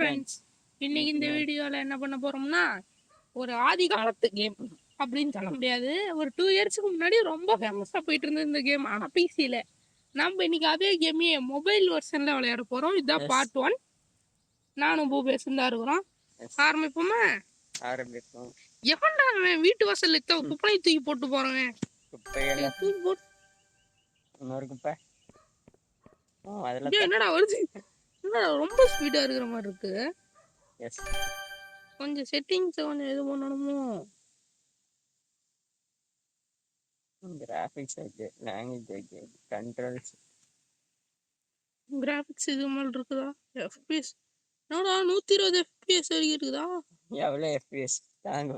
Friends, இன்னைக்கு இந்த வீடியோவில் என்ன பண்ண போறோம்னா ஒரு ஆதி காலத்து கேம் அப்படின்னு சொல்ல முடியாது. ஒரு 2 இயர்ஸ்க்கு முன்னாடி ரொம்ப ஃபேமஸாக போயிட்டு இருந்தது இந்த கேம். ஆனால் பிசியில் நம்ம இன்னைக்கு அதே கேமையே மொபைல் வெர்ஷனில் விளையாட போகிறோம். இதுதான் பார்ட் 1. நானும் பூபேசும் தான் இருக்கிறோம். ஆரம்பிப்போமா? ஆரம்பிப்போம். எவன்டா அவன் வீட்டு வாசல்ல குப்பையை தூக்கி போட்டு போறவன்? தூக்கி போட்டு இன்னொரு குப்பை. என்னடா வருது? என்னடா ரொம்ப ஸ்பீடா இருக்கிற மாதிரி இருக்கு. கொஞ்சம் செட்டிங்ஸ் கொஞ்சம் இது பண்ணணுமோ? Graphics okay, language okay, controls graphics இது மாதிரி இருக்குதா? எஃப்பிஎஸ் என்னடா 120 எஃப்பிஎஸ் வரைக்கும் இருக்குதா? எவ்வளோ எஃப்பிஎஸ் தாங்க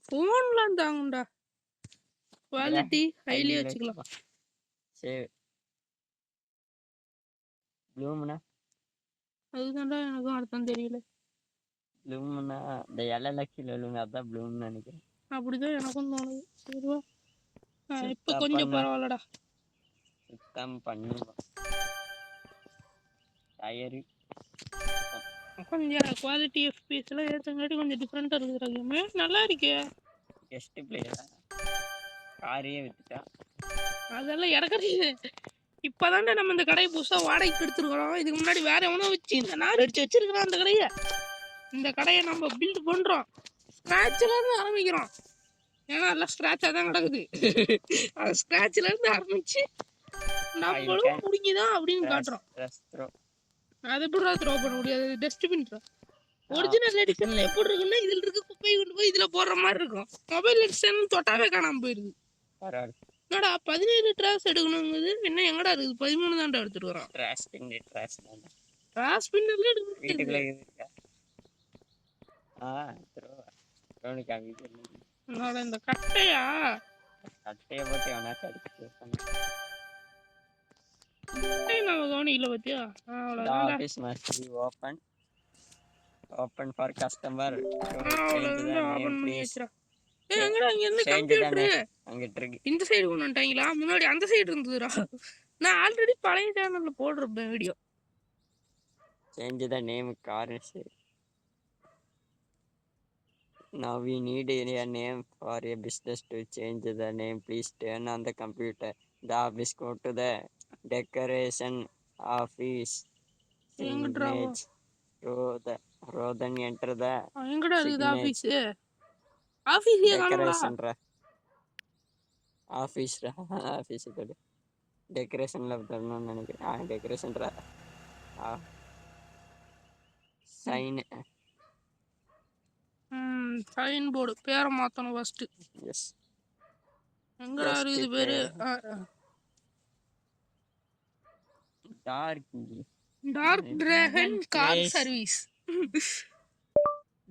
ஃபோன்லாம் தாங்கும்டா. குவாலிட்டி ஹைலி வச்சுக்கலாம். சரி, ப்ளூம்னா அதுதான்டா எனக்கும் அர்த்தம் தெரியல. ப்ளூம்னா இந்த இலையில கீழே விழுங்க, அதான் ப்ளூம்னு நினைக்கிறேன். அப்படிதான் எனக்கும் தோணுது. சரிவா, இப்போ கொஞ்சம் பரவாயில்லடா. சுத்தம் பண்ணுவோம். டயரு கொஞ்சம் குவாலிட்டி எஃப்பிஎஸ்லாம் ஏற்றங்காட்டி கொஞ்சம் டிஃப்ரெண்ட்டாக இருக்குதுடா கேமு. நல்லா இருக்கே. கெஸ்ட் பிளேயரா காரையே வித்துட்டா. அதெல்லாம் இறக்குறது இப்போதான்டா நம்ம இந்த கடையை புதுசாக வாடகைக்கு எடுத்துருக்கிறோம். இதுக்கு முன்னாடி வேற எவனோ வச்சு இந்த நார் அடிச்சு வச்சிருக்கிறான் அந்த கடையை. இந்த கடையை நம்ம பில்ட் பண்ணுறோம், ஸ்க்ராட்சிலேருந்து ஆரம்பிக்கிறோம். ஏன்னா எல்லாம் ஸ்க்ராட்சாக தான் கிடக்குது. அது ஸ்க்ராட்சிலேருந்து ஆரம்பிச்சு நம்மளும் முடிஞ்சுதான் அப்படின்னு காட்டுறோம். அதை எப்படி த்ரோ பண்ண முடியாது? டஸ்ட்பின் ஒரிஜினல் எடிஷன்ல எப்படி இருக்குன்னா இதில் இருக்க குப்பையை கொண்டு போய் இதில் போடுற மாதிரி இருக்கும். மொபைல் எடிஷன் தொட்டாவே காணாமல் போயிடுது. என்னடா 17 ட்ராஸ் எடுக்கணுங்குது, என்ன எங்கடா இருக்குது? 13 தான்டா எடுத்துட்டு வரோம். ட்ராஸ் பின்னர்ல என்னோட இந்த கட்டையா போட்டு நம்ம கவனிக்கல பத்தியா? Open for customer. இந்த சைடு கொண்டு வந்துட்டாங்களா? முன்னாடி அந்த சைடு இருந்ததுடா. நான் ஆல்ரெடி பழைய சேனல்ல போடுறேன் video. Change the name currency. Now we need a name for a business. To change the name, please turn on the computer. The office, go to the decoration office. Image to the row, then enter the office. Office decoration ra. Office ra. Office kade. Decoration la tharna nenikiren. Decoration ra. Sign. Sign board பேரை மாற்றணும் first. Yes, எங்கடா இருக்குது பேர்? Dark dragon car service.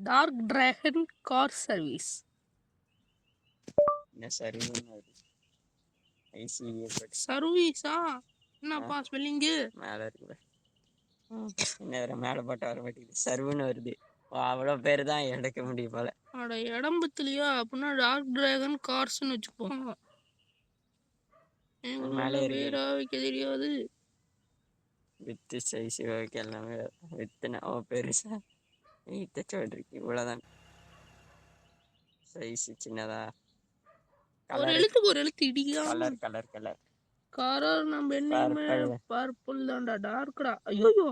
Dark dragon car service. என்ன சர்வீஸா? என்னப்பா spelling? மேலே இருக்குது. என்ன மேலே போட்டு வர மாட்டேங்குது, சர்வுன்னு வருது. அவ்வளோ பேர் தான் எடுக்க முடியும் போல. அட இடம்பத்துலையா? அப்படின்னா டார்க் டிராகன் கார்ஸ்ன்னு வச்சுப்போங்க. மேலே பேரா வைக்க தெரியாது. வித்து சைஸ் வைக்க எல்லாமே வித்துனா ஓ பெருசா நீத்த சொல்றீங்க. இவ்வளோதான் சைஸ் சின்னதா. ஒரு எழுத்துக்கு ஒரு எழுத்து இடிக்காம. கலர் கலர் கலர் கலர் நம்ம என்ன பர்பிள் தான்டா. டார்க்டா. ஐயோ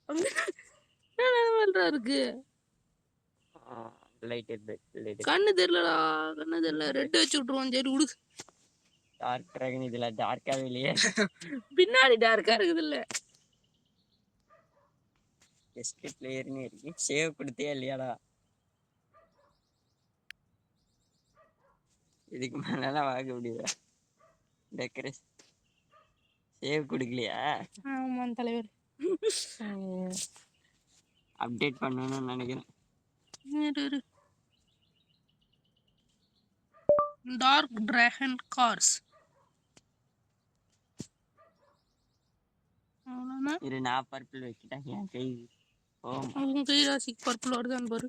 என்ன இருக்கு? லைட் கண்ணு தெரியலடா, கண்ணு தெரியல. ரெட் வச்சு விட்டுருவோம். சரி விடு. டார்க் டிராகன் இதுல டார்க்காவே இல்லையே. பின்னாடி டார்க்கா இருக்குது இல்ல. கெஸ்ட் பிளேயர்னு இருக்கு. சேவ் கொடுத்தே இல்லையாடா? இதுக்கு மேலாம் வாங்க முடியல. டெக்கரேஷன் சேவ் கொடுக்கலையா? ஆமாம் தலைவர். அப்டேட் பண்ணணும்னு நினைக்கிறேன். Dark dragon cars. இரு, நான் பர்பிள் வைக்கிட்டேன். என் கை உங்க கை ராசிக்கு பர்பிள் வருதான்னு பாரு.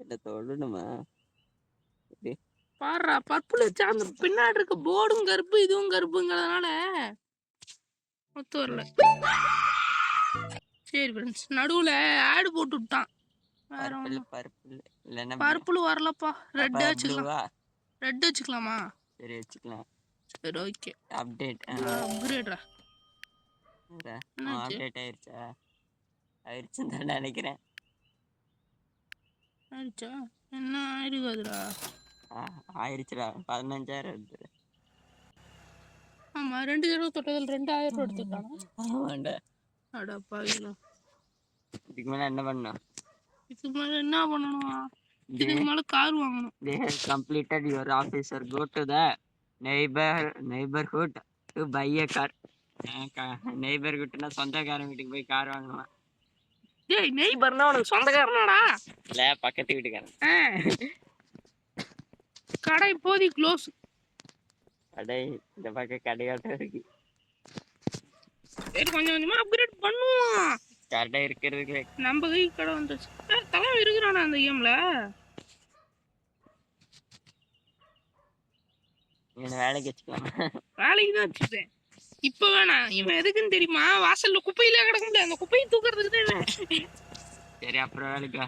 இல்லை தொடணுமா? பாடுறா, பர்பிள் வச்சா அந்த பின்னாடி இருக்க போர்டும் கருப்பு இதுவும் கருப்புங்கிறதுனால ஒத்து வரல. சரி ஃப்ரெண்ட்ஸ், நடுவில் ஆடு போட்டு விட்டான். வேற பர்பிள் ஒன்றும் பர்பிள் இல்லைன்னா பர்பிள் வரலப்பா. ரெட்டு வச்சுக்கலாம். ப்ளூவா? ரெட் வச்சுக்கலாமா? சரி வச்சுக்கலாம். சரி ஓகே. அப்டேட் அப்கிரேட்ரா. என்னாச்சு? அப்டேட் ஆயிடுச்சுன்னு தான் நினைக்கிறேன். ஆயிடுச்சா? என்ன ஆயிருக்காதுடா. ஆயிடுச்சுடா. 15,000 இருக்குது. ஆமாம், 2 தடவை தொட்டதில் 2,000 ரூபா எடுத்துக்கிட்டானா? ஆமாண்டா. அடப்பா. இதுக்கு மேலே என்ன பண்ணணும்? இதுக்கு மேலே என்ன பண்ணணும்? இதுக்கு மேலே கார் வாங்கணும். They have completed your officer. Go to the neighborhood to buy a car. நெய்பர்கிட்டனா சொந்தக்காரன் வீட்டுக்கு போய் கார் வாங்கணும். டேய், நெய்பர்னா உனக்கு சொந்தக்காரனாடா? இல்லை, பக்கத்து வீட்டுக்காரன். கடை இப்போதி க்ளோஸ். கடை இந்த பக்கம் கடையாட்டம் இருக்கு. சரி, கொஞ்சம் கொஞ்சமாக அப்கிரேட் பண்ணுவோம். கடை இருக்கிறதுக்கு நம்ம கை கடை வந்துச்சு. தலைவன் இருக்கிறானா அந்த கேம்ல? இவனை வேலைக்கு வச்சுக்கலாம். வேலைக்கு தான் வச்சுப்பேன். இப்போ வேணாம். இவன் எதுக்குன்னு தெரியுமா? வாசல்ல குப்பையில கிடக்க முடியாது. அந்த குப்பையை தூக்குறதுக்கு தான். சரி, அப்புறம் வேலைக்கா?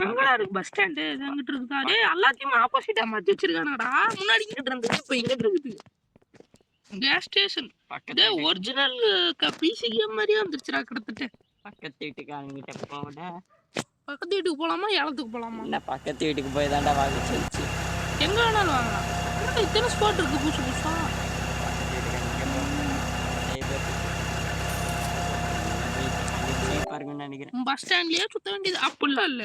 அங்கடா இருக்கு பஸ் ஸ்டாண்டு. அங்கிட்டு இருக்குதா? டேய், எல்லாத்தையும் ஆப்போசிட்டா மாத்தி வச்சிருக்கானடா. முன்னாடி இங்கிட்டு இருந்தது, இப்போ இங்கிட்டு இருக்குது. Gas station. பக்கத்து ஒரிஜினல் பிசி கேம் மாதிரியே வந்துருச்சுடா கிட்டத்தட்ட. பக்கத்து வீட்டுக்காரங்கிட்ட போட. பக்கத்து வீட்டுக்கு போலாமா, ஏலத்துக்கு போலாமா? இல்லை, பக்கத்து வீட்டுக்கு போய் தாண்டா வாங்க சொல்லிச்சு. எங்க வேணாலும் வாங்கலாம். இத்தனை ஸ்பாட் இருக்கு புதுசு புதுசா. நினைக்கிறேன் பஸ் ஸ்டாண்ட்லயே சுத்த வேண்டியது. அப்படிலாம் இல்ல.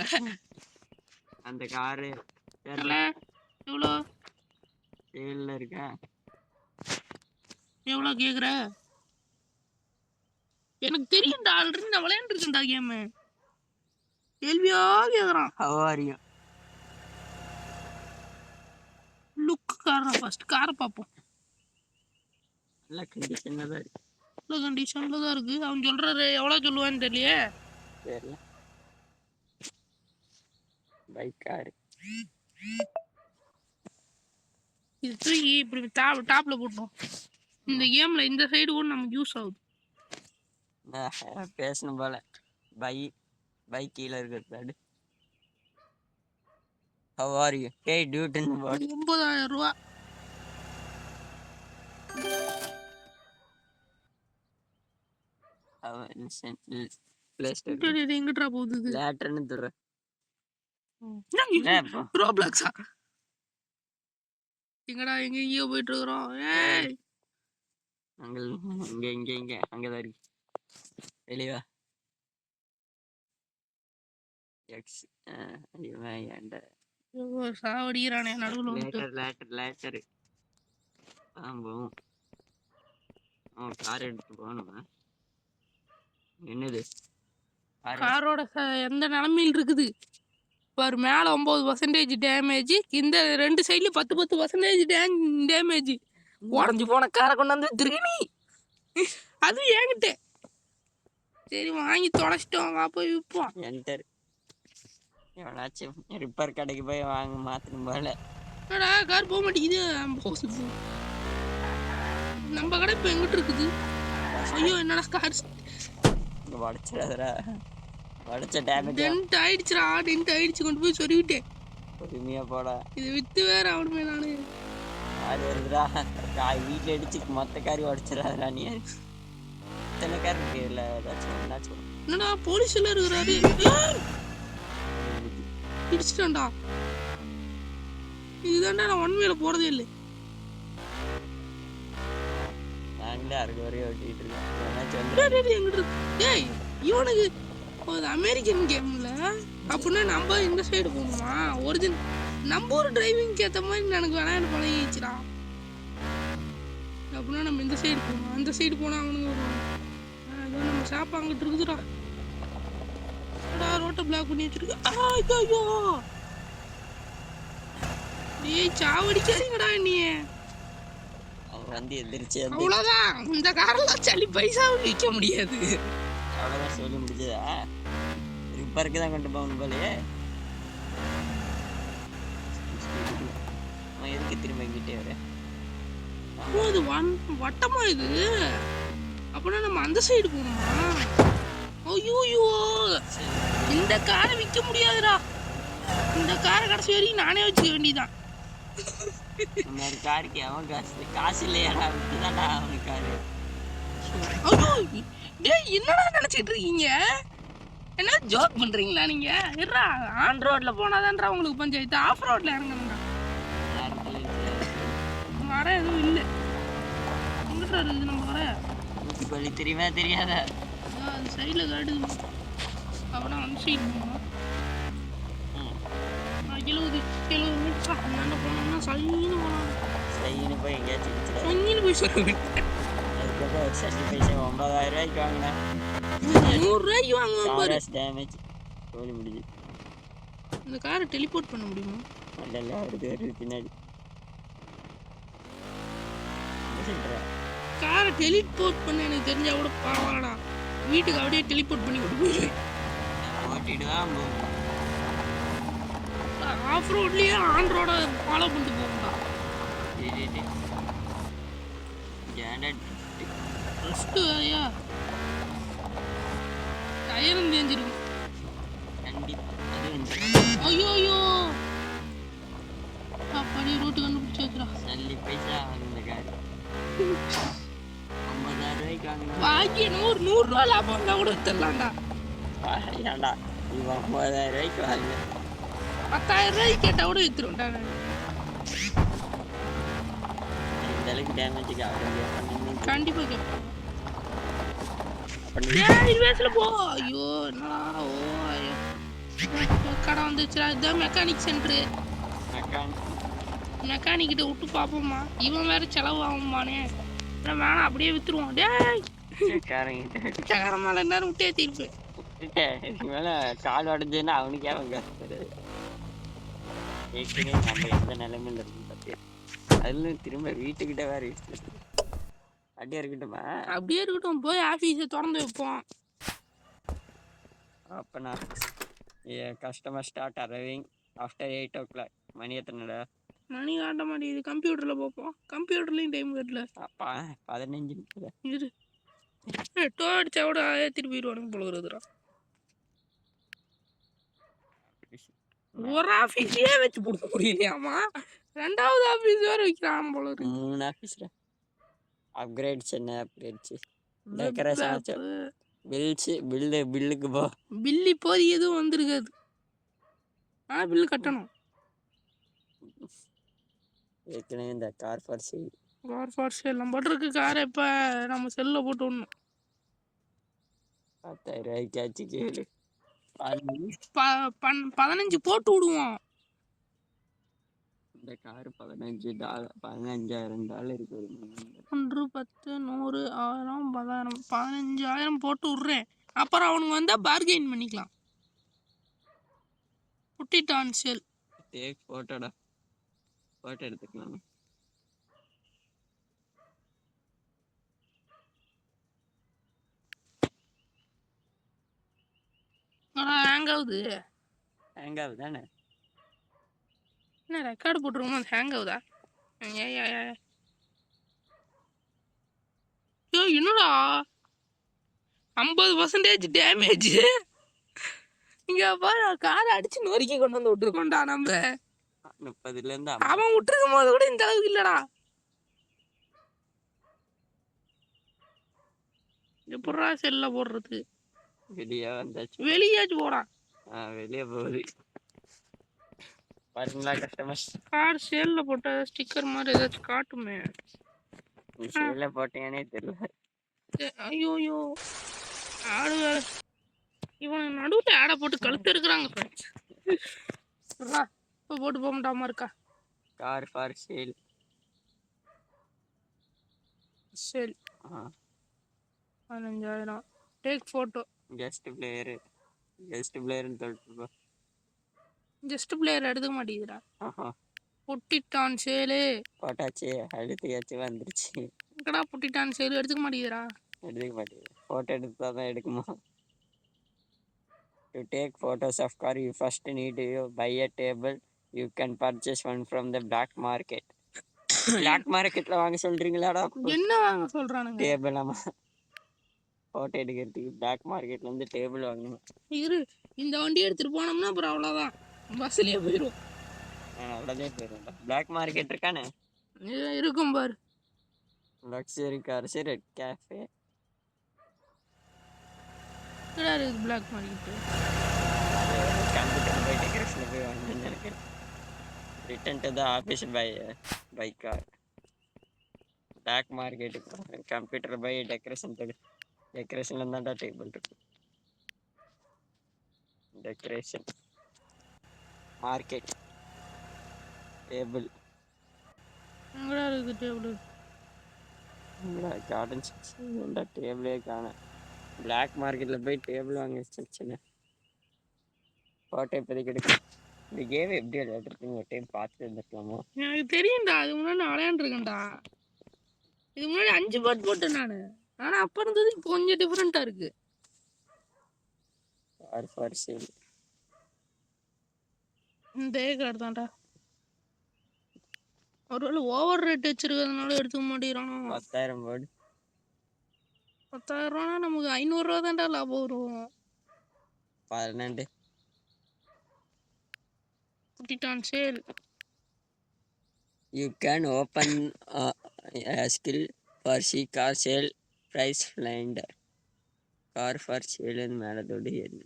அந்த காரு எவ்வளோ சேல்ல இருக்கா? எவ்வளோ கேக்குற? எனக்கு தெரியும்டா, ஆல்ரெடி நான் விளையாண்டுருக்கேன்டா கேமு. கேள்வியா கேக்குறான். ஹவாரியும் லுக் காரை ஃபர்ஸ்ட் காரை பார்ப்போம். நல்ல கண்டிஷன்ல தான் இருக்கு. நல்ல கண்டிஷன்ல தான் இருக்கு. அவன் சொல்றாரு, எவ்வளோ சொல்லுவான்னு தெரியலையே. தெரியல. பைக் காரு இது தூக்கி இப்படி டாப்ல போட்டோம். இந்த கேம்ல இந்த சைடு கூட நமக்கு யூஸ் ஆகுது. பேசணும் போல. பைக் கீழே இருக்கிறது. How are you? Hey dude, 9,000 ரூபா. எங்கிட்டா போகுது? லேட்டர்னு தர ரோப்ளாக்ஸா? எங்கடா எங்கேயோ போயிட்டு இருக்கிறோம். ஏய், இங்க அங்கதான் இருக்கு. வெளியா எக்ஸ் சாவடிக்கிறானே நடுவில். லேட்டர் போவோம். கார் எடுத்து போகணுமா? என்னது காரோட எந்த நிலைமையில் இருக்குது பாரு. மேலே 9% டேமேஜ், இந்த 2 சைட்லையும் 10% டேமேஜ். உடஞ்சி போன காரை கொண்டாந்து வச்சிருக்க நீ. அது ஏங்கிட்டே. சரி, வாங்கி தொலைச்சிட்டோம். போய் விற்போம். என்டர் எவனாச்சும் ரிப்பேர் கடைக்கு போய் வாங்க மாற்றணும் போல. என்னடா கார் போக மாட்டேங்குது. நம்ம கடை இப்போ எங்கிட்ட இருக்குது? ஐயோ, என்னடா கார் உடச்சிடாதரா? உடச்ச டேமேஜ் டென்ட் ஆயிடுச்சுடா. டென்ட் ஆயிடுச்சு, கொண்டு போய் சொல்லிவிட்டேன். பொறுமையா போடா. இது வித்து வேற அவனுமே. நானு அது வருதுடா. வீட்டில் அடிச்சு மொத்த காரி உடச்சிடாதரா. நீ இத்தனை கார் இருக்கு. இல்லை ஏதாச்சும் என்னாச்சும். என்னடா போலீஸ் எல்லாம் இருக்கிறாரு. இடிச்சிட்டான்டா. இதுதான்டா நான் ஒன்மையில போறதே இல்லை. இவனுக்கு அமெரிக்கன் கேம்ல அப்படின்னா நம்ம இந்த சைடு போகணுமா? ஒரிஜினல் நம்ம ஒரு டிரைவிங்க்கு ஏற்ற மாதிரி எனக்கு விளையாண்டு பழகிடுச்சுடா. அப்படின்னா நம்ம இந்த சைடு போகணும். அந்த சைடு போனால் அவனுங்க வருவாங்க. நம்ம ஷாப் அங்கிட்டு இருக்குதுடா. ரோட்டை பிளாக் பண்ணி வச்சிருக்கு. ஐயோ, டேய் சாவடிக்காதீங்கடா நீ. வந்து எந்திரிச்சு அவ்வளோதான். இந்த காரெல்லாம் சளி பைசாவும் விற்க முடியாது. அவ்வளோதான் சொல்லி முடிஞ்சதா? ரிப்பேருக்கு தான் கொண்டு போகணும் போலையே. அவன் எதுக்கு திரும்ப எங்கிட்டே வர? இது வட்டமா இது? அப்படின்னா நம்ம அந்த சைடு போகணுமா? ஐயோ, இந்த காரை விற்க முடியாதுடா. இந்த காரை கடைசி வரைக்கும் நானே வச்சுக்க வேண்டியதான். இன்னொரு காருக்கு அவன் காசு இல்லையாடா, விட்டுதான்டா அவனுக்கு காரு. ஐயோ, டேய் என்னடா நினைச்சிட்டு இருக்கீங்க? என்ன ஜோக் பண்றீங்களா நீங்க? இருடா, ஆன் ரோட்ல போனாதான்டா உங்களுக்கு பஞ்சாயத்து, ஆஃப் ரோட்ல இறங்கணும்டா. வர எதுவும் இல்லை. எங்கிட்ட இருக்குது நம்ம வர? ஊத்துப்பள்ளி தெரியுமா தெரியாத? அது சைடில் காட்டுது. அவனா அந்த சைடு போகணும். 70 மீட்டர் அந்தாண்ட போனோம்னா சைன்னு போகலாம். சைன்னு போய் எங்கேயாச்சும் சைன்னு போய் சொல்ல அதுக்கப்புறம் ஒரு சட்டி பைசா 9,000 ரூபாய்க்கு வாங்கினேன். 100 ரூபாய்க்கு வாங்குவாங்க. டேமேஜ் தோல்வி முடிஞ்சு. இந்த காரை டெலிபோர்ட் பண்ண முடியுமா? அதெல்லாம் வருது பின்னாடி. காரை டெலிபோர்ட் பண்ண எனக்கு தெரிஞ்சா கூட பரவாயில்லடா. வீட்டுக்கு அப்படியே டெலிபோர்ட் பண்ணி கொண்டு போயிடுவேன். ஓட்டிடுதான் ஆஃப் ரோட்லயே ஆன் ரோட ஃபாலோ பண்ணிட்டு போகணும்டா. ஃபஸ்ட்டு ஐயா டயரும் தேஞ்சிருக்கு. ஐயோ ஐயோ, அப்படி ரோட்டு கண்டுபிடிச்சி வச்சுடா. சல்லி பைசா அந்த காரு 50,000 ரூபாய்க்கு வாங்கினா பாக்கி என்னமோ ஒரு 100 ரூபா லாபம் வந்தா கூட வித்துடலாம்டா. ஏன்டா இவன் 50,000 ரூபாய்க்கு வாங்க 10,000 ரூபாய்க்கு கேட்டா கூட வித்துருவேன்டா. இந்த அளவுக்கு டேமேஜுக்கு கண்டிப்பா கேட்பேன். 7 வயசுல போ. ஐயோ என்னடா, ஓ ஐயோ கடை வந்துச்சுடா. இதுதான் மெக்கானிக் சென்டரு. மெக்கானிக்கிட்ட விட்டு பார்ப்போம்மா. இவன் வேற செலவு ஆகும்பானே. வேணாம் அப்படியே வித்துருவோம். டேய் சக்கர மேல நேரம் விட்டே தீர்ப்பு மேல கால் உடஞ்சுன்னா அவனுக்கே அவன் கஷ்டம். நம்ம எந்த நிலைமையில இருக்கு பார்த்து அதுல திரும்ப வீட்டுக்கிட்ட வேற அப்படியே இருக்கட்டுமா? அப்படியே இருக்கட்டும். போய் ஆஃபீஸை திறந்து வைப்போம். அப்போ நான் customer start arriving after 8 o'clock. மணி எத்தனைடா? மணி காட்ட மாட்டேங்குது. கம்ப்யூட்டரில் பார்ப்போம். கம்ப்யூட்டர்லேயும் டைம் கட்டல. அப்பா 15 நிமிஷம் இரு. டோ அடிச்சா கூட திருப்பி போயிடுவானுங்க போல இருக்குதுடா. ஒரு ஆஃபீஸே வச்சு கொடுக்க முடியலையாமா, 2வது ஆஃபீஸ் வேற வைக்கிறான் போல இருக்கு. 3 ஆஃபீஸ்ரா. அப்கிரேட்ஸ் என்ன அப்கிரேட்ஸ்? டெக்கரேஷன் பில்லுக்கு போ. பில் இப்போது எதுவும் வந்திருக்காது. ஆனால் பில்லு கட்டணும். ஏற்கனவே இந்த கார் ஃபார் சேல் நம்ம போட்டிருக்கு. காரை இப்போ நம்ம செல்லில் போட்டு விடணும். 10,000 ரூபாய்க்காச்சு கேளு. 15 போட்டு விடுவோம். இந்த காரு $15,000 இருக்கு. 1 10 100 1000 10,000 15,000 போட்டு விட்றேன். அப்புறம் அவனுக்கு வந்தால் பார்கெயின் பண்ணிக்கலாம். Put it on sale. டேக் ஃபோட்டோடா, ஃபோட்டோ எடுத்துக்கலாம். ஹேங் ஆகுது. ஹேங் ஆகுது தானே? என்ன ரெக்கார்டு போட்டுருக்கோம், அது ஹேங் ஆகுதா? ஐயோ என்னடா 50% டேமேஜ். இங்க பாரு, காரை அடிச்சு நொறுக்கி கொண்டு வந்து விட்டுருக்கோம்டா. நம்ம 30ல இருந்து அவன் விட்டுருக்கும் போது கூட இந்த அளவுக்கு இல்லடா. எப்படா செல்ல போடுறது? வெளியே வந்தாச்சு. வெளியாச்சு போடா. வெளியே போகுது பாருங்களா கஸ்டமர்ஸ். கார் சேல்ல போட்ட ஸ்டிக்கர் மாதிரி ஏதாச்சும் காட்டுமே. சேல்ல போட்டேனே தெரியல. ஐயோ ஆடு வேற. இவன் நடுவில் ஆடை போட்டு கழுத்து இருக்கிறாங்க ஃப்ரெண்ட்ஸ். இப்போ போட்டு போக மாட்டாமா இருக்கா? Car for sale. Sale 15,000. Take photo. Guest பிளேயர்னு சொல்லிட்டு ஜஸ்ட் பிளேயர் எடுத்துக்க மாட்டேங்குதுடா. புட்டிட்டான் சேலு போட்டாச்சு. அடுத்து வந்துருச்சு. எங்கடா புட்டிட்டான் சேலு? எடுத்துக்க மாட்டேங்குதுடா. எடுத்துக்க மாட்டேங்குது. ஃபோட்டோ எடுத்தா தான் எடுக்குமா? To take photos of car, you first need to buy a table. You can purchase one from the black market. Black marketல வாங்க சொல்றீங்களாடா? என்ன வாங்க சொல்றானுங்க? டேபிள். ஆமா, ஃபோட்டோ எடுக்கிறதுக்கு பிளாக் மார்க்கெட்லேருந்து டேபிள் வாங்கணும். இரு, இந்த வண்டி எடுத்துட்டு போனோம்னா அப்புறம் அவ்வளோதான், பஸ்லயே போயிடும். அவ்வளோதே போயிடும்டா. பிளாக் மார்க்கெட் இருக்கானே, இருக்கும் பாரு. Luxury cars, red cafe. இருக்குது பிளாக் மார்க்கெட்டு. கம்ப்யூட்டர் பை டெக்கரேஷனில் போய் வாங்கணும்னு நினைக்கிறேன். Return to the office by car. பிளாக் மார்க்கெட்டுக்கு கம்ப்யூட்டர் பை டெக்கரேஷனில் தான்டா டேபிள் இருக்கு. Decoration market table. எங்கடா இருக்குது டேபிள்? கார்டன் செக்ஷன் டேபிளே காண. பிளாக் மார்க்கெட்டில் போய் டேபிள் வாங்க செக்ஷனு. ஃபோட்டோ இப்போதைக்கு எடுக்க. இந்த கேம் எப்படி விளையாடுறதுன்னு ஒரு டைம் பார்த்துட்டு இருந்துருக்கலாமோ? எனக்கு தெரியும்டா, அது முன்னாடி நான் விளையாண்டுருக்கேன்டா. இதுக்கு முன்னாடி 5 பாட் போட்டேன் நான். ஆனால் அப்போ இருந்தது இப்போ கொஞ்சம் டிஃப்ரெண்ட்டாக இருக்கு. Car for sale. இந்த கார் தான்டா. ஒருவேளை ஓவர் ரேட் வச்சிருக்கிறதுனால எடுத்துக்க மாட்டேங்கிறானோ. 10,000 வேர்டு. 10,000 ரூபானா நமக்கு 500 ரூபா தான்டா லாபம் வரும். 12. புட்டிட்டான் sale. You can open a skill for see car sale price finder. Car for sale and மேலே தொடு ஏறி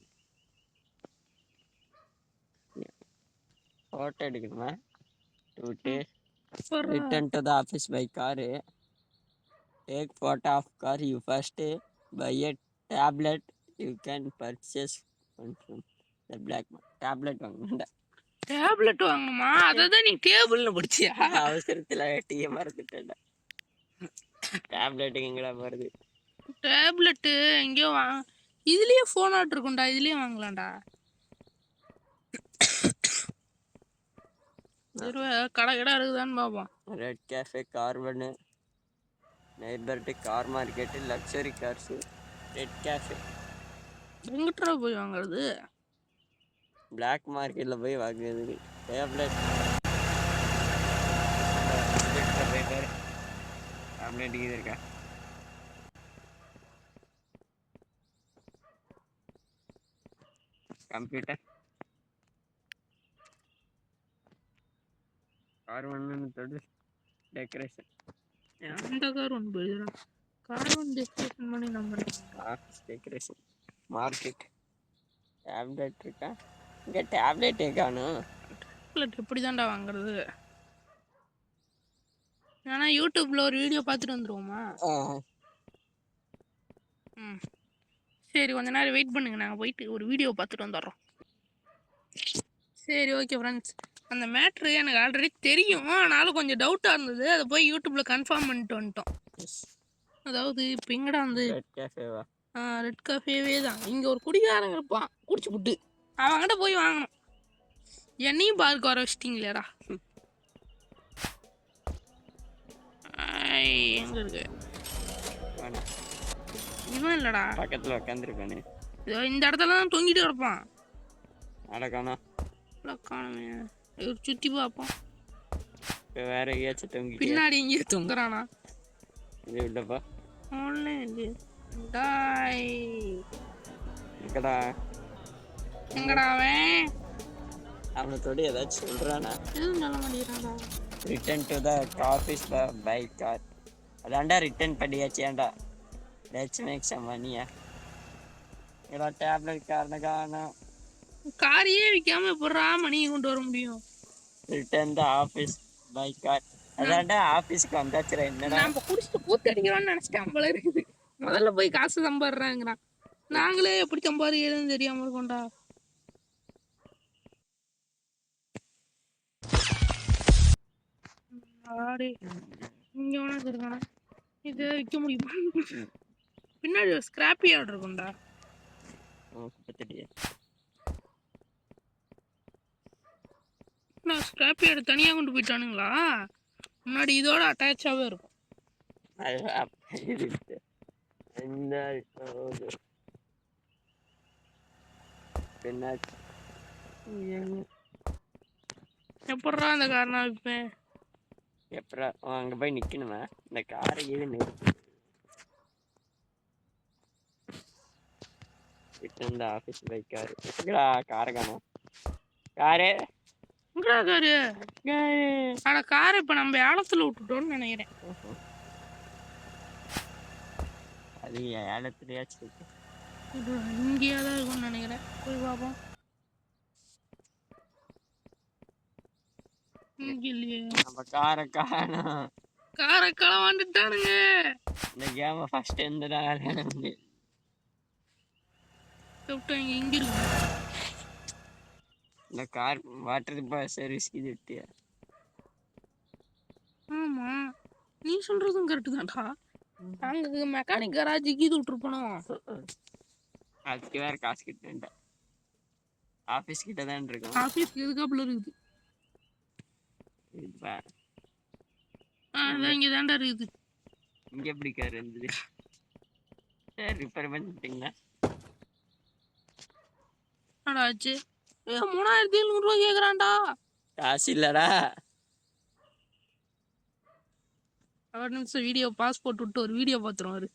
ஃபோட்டோ எடுக்கணுமா? Return to the office by car. Take photo of car. You first buy a tablet. You can purchase one from the black market. Tablet வாங்கணும்டா. Tablet வாங்கணுமா? அதை தான் நீ டேபிள்னு படிச்சியா? அவசரத்தில் டீயை மறந்துட்டேன்டா. டேப்லெட்டுக்கு எங்கடா வருது? டேப்லெட்டு எங்கேயோ இதுலேயே ஃபோன் ஆட் இருக்கும்டா, இதுலேயே வாங்கலாம்டா. கடை இருக்குதான்னு பார்ப்போம். ரெட் கேஃபே, கார்வனு, நெய்பர்ட்டு, car market, luxury cars, red cafe. எங்கிட்ட போய் வாங்குறது? பிளாக் மார்க்கெட்டில் போய் வாங்குறது. டேப்லெட் டேப்லெட் இது இருக்கா? கம்ப்யூட்டர் கார் ஒன்று தொடு. டெக்கரேஷன். அந்த கார் ஒன்று போயிடுறோம். கார் ஒன்று டெக்கரேஷன் பண்ணி நம்ம ஆஃபீஸ் டெக்கரேஷன். மார்க்கெட். டேப்லெட் இருக்கா? இங்கே டேப்லெட்டே காணும். டேப்லெட் எப்படி தான்டா வாங்குறது? ஆனால் யூடியூப்பில் ஒரு வீடியோ பார்த்துட்டு வந்துடுவோமா? சரி, கொஞ்ச நேரம் வெயிட் பண்ணுங்க, நாங்கள் போயிட்டு ஒரு வீடியோ பார்த்துட்டு வந்துடுறோம். சரி, ஓகே ஃப்ரெண்ட்ஸ். அந்த மேட்ரு எனக்கு ஆல்ரெடி தெரியும், ஆனாலும் கொஞ்சம் டவுட்டாக இருந்தது. அதை போய் யூடியூப்பில் கன்ஃபார்ம் பண்ணிட்டு வந்துட்டோம். அதாவது இப்போ எங்கடா வந்து ரெட் காஃபேவே தான். இங்கே ஒரு குடிகாரங்க இருப்பான், குடிச்சு புட்டு. அவங்ககிட்ட போய் வாங்கணும். என்னையும் பார்க்க வர வச்சிட்டிங்களேடா. எங்க இருக்கு இவன்? இல்லடா, பக்கத்தில் உட்காந்துருக்கானே. இந்த இடத்துல தான் தொங்கிட்டு கிடப்பான். அடக்கானா காணுமே. சுற்றி பார்ப்போம். இப்போ வேற எங்கேயாச்சும் தொங்கி பின்னாடி எங்கேயோ தொங்குறானா? இது இல்லைப்பா. எங்கடா எங்கடா அவன்? அவனை தொடி ஏதாச்சும் சொல்கிறானா? எதுவும் சொல்ல மாட்டேங்கிறான்டா. Return to the office by car. அதான்டா ரிட்டன் பண்ணியாச்சு. ஏன்டா லெட்ஸ் மேக் சம் மணியா? ஏடா டேப்லெட் காரணம் காரையே விற்காம எப்படா மணியை கொண்டு வர முடியும்? Return the office by car. அதான்டா ஆஃபீஸ்க்கு வந்தாச்சுடா. என்னடா நம்ம குடிச்சிட்டு கூத்து அடிக்கிறோம்னு நினச்சிட்டேன் போல இருக்குது. முதல்ல போய் காசு சம்பாடுறாங்கிறான். நாங்களே எப்படி சம்பாதிக்கிறதுன்னு தெரியாம இருக்கோம்டா. இங்க வேணா இருக்கானா? இதை விற்க முடியுமா? பின்னாடி ஒரு ஸ்கிராப்பி ஆர்டர் இருக்கும்டா. நான் ஸ்கிராப்பி ஆர்டர் தனியாக கொண்டு போயிட்டானுங்களா? முன்னாடி இதோட அட்டாச்சாகவே இருக்கும். எப்படா அந்த காரணம் விற்பேன்? எப்படா அங்கே போய் நிற்கணுமா? இந்த காரை இது விட்டு ஆஃபீஸ் பைக் காரு எங்கடா காரை காணோம் காரு எங்கடா காரு காரு ஆனா காரை இப்ப நம்ம ஏலத்துல விட்டுட்டோம்னு நினைக்கிறேன். அது ஏலத்துலயாச்சும் இருக்கு. இது இங்கேயே தான் இருக்கும்னு நினைக்கிறேன். போய் பார்ப்போம். இங்க இல்லையே. நம்ம காரை காணோம். காரை களவாண்டுட்டானுங்க. இந்த கேம ஃபர்ஸ்ட் இருந்ததா விட்டாங்க. இங்க இருக்கு. இந்த கார் வாட்டர் சர்வீஸ்க்கு இது விட்டியா? ஆமா, நீ சொல்றதும் கரெக்டு தான்டா. நாங்க மெக்கானிக் கராஜுக்கு இது விட்டுருப்போம். அதுக்கு வேற காசு கிட்ட ஆஃபீஸ் கிட்ட தான் இருக்கும். ஆஃபீஸ்க்கு எதுக்காப்புல இருக்குது. அதான் இங்க தாண்டா இருக்குது. இங்க எப்படி கார் இருந்தது? சரி ரிப்பேர் பண்ணிட்டீங்களா? என்னடா ஆச்சு? 3700 ரூபா கேக்குறான்டா. காசு இல்லடா. ஒரு நிமிஷம் வீடியோ பாஸ் போட்டு விட்டு ஒரு வீடியோ பார்த்துருவாரு.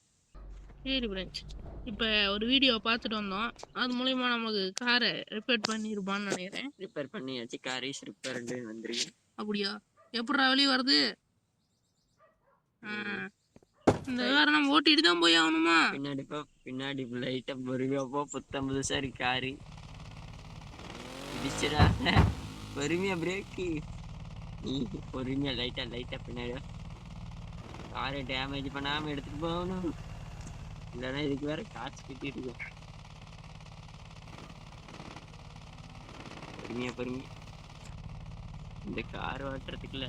சரி ஃப்ரெண்ட்ஸ், இப்போ ஒரு வீடியோ பார்த்துட்டு வந்தோம். அது மூலயமா நமக்கு காரை ரிப்பேர் பண்ணியிருப்பான்னு நினைக்கிறேன். ரிப்பேர் பண்ணியாச்சு. கார் இஸ் ரிப்பேர்டு வந்துருக்கு. அப்படியா? எப்படா வெளியே வருது? இந்த காரை நம்ம ஓட்டிட்டு தான் போய் ஆகணுமா? பின்னாடி லைட்டா பொறுமையாப்போ புத்தம்பது சாரி காரு இடிச்சிடா. பொறுமையா பிரேக்கு. நீ பொறுமையா லைட்டா பின்னாடி காரை டேமேஜ் பண்ணாம எடுத்துட்டு போகணும். இல்லைன்னா இதுக்கு வேற காசு கட்டிட்டு இருக்கும். பொறுமையா இந்த கார் ஓட்டுறதுக்குள்ள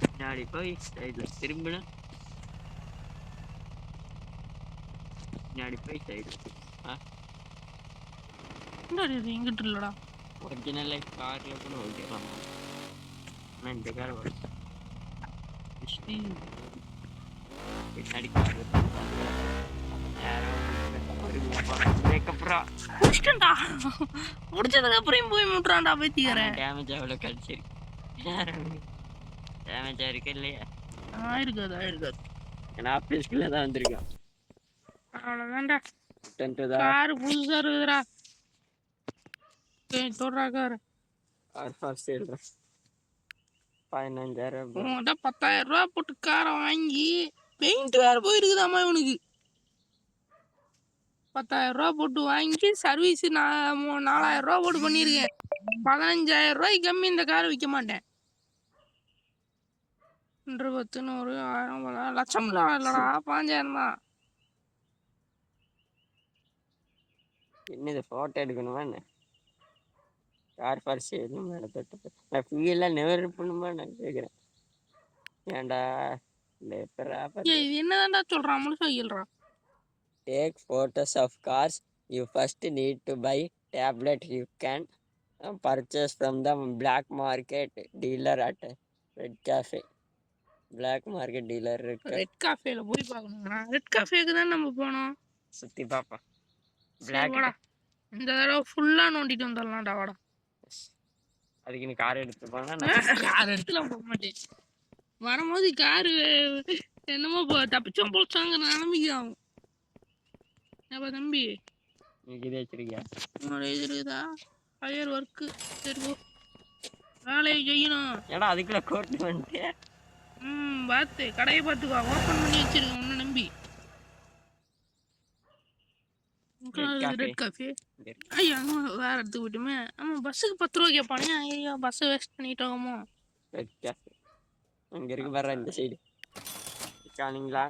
பின்னாடி போய் சைடுல திரும்பின பின்னாடி போய் சைடு இங்கிட்டு இல்லடா. ஒரிஜினல் லைஃப் கார்ல கூட ஓட்டிடலாம். ஆனால் இந்த கார் பின்னாடி கார் முடிச்சதுக்கு அப்புறம் போய் முட்டுறான்டா பேத்திக்கிறேன். டேமேஜ் அவ்வளோ கடிச்சிரு. டேமேஜ் ஆயிருக்கு இல்லையா? ஆயிருக்காது. ஏன்னா ஆஃபீஸ்க்குள்ள தான் வந்திருக்கோம். அவ்வளோதான்டா. கார் புதுசா இருக்குதுடா. தோடுறா கார். Car for sale 15,000. 10,000 ரூபா போட்டு காரை வாங்கி பெயிண்ட் வேற போயிருக்குதாம்மா இவனுக்கு. 10,000 ரூபா போட்டு வாங்கி சர்வீஸ் 4,000 ரூபா போட்டு பண்ணியிருக்கேன். 15,000 ரூபாய்க்கு கம்மி இந்த காரை விற்க மாட்டேன். 10, 100, 1000, லட்சம் இல்லடா, 15,000 தான். என்னது ஃபோட்டோ எடுக்கணுமா என்ன? கார் ஃபார் சேல் மேலே தொட்டு நான் ஃபீல்லாம் நெவர் பண்ணுமா நான் கேட்குறேன். ஏன்டா இது என்னதான்டா சொல்றான்? முழுசா கேள்றான். Take photos of cars. You first need to buy tablet. You can purchase from the black market dealer at Red Cafe. Black market dealer red காஃபேல போய் பார்க்கணுங்கண்ணா. ரெட் காஃபேக்கு தான் நம்ம போனோம். சுற்றி பாப்பா. வாடா, இந்த தடவை ஃபுல்லாக நோண்டிட்டு வந்துடலாம்டா. வாடா, அதுக்கு நீ கார் எடுத்து போனா கார் எடுத்துலாம் போக மாட்டேன். வரும்போது காரு என்னமோ தப்பிச்சோம் பொழைச்சாங்கிற நிலைமைக்கு ஆகும். ஏப்பா தம்பி, இது வச்சிருக்கியா? உன்னோட இது இருக்குதா? Higher work. சரி போ, வேலையை செய்யணும். ஏன்னா அதுக்குள்ள கோர்ட்டு வந்துட்டு பார்த்து கடையை பார்த்துக்கோ. ஓப்பன் பண்ணி வச்சிருக்கேன் உன்னை நம்பி. Red coffee. ஐயா வேற இடத்துக்கு போயிட்டுமே. ஆமாம், பஸ்ஸுக்கு 10 ரூபா கேட்பானே. ஐயா பஸ்ஸை வேஸ்ட் பண்ணிட்டோமோ. ரெட் காஃபி அங்கே இருக்கு வர்ற இந்த சைடு காணிங்களா?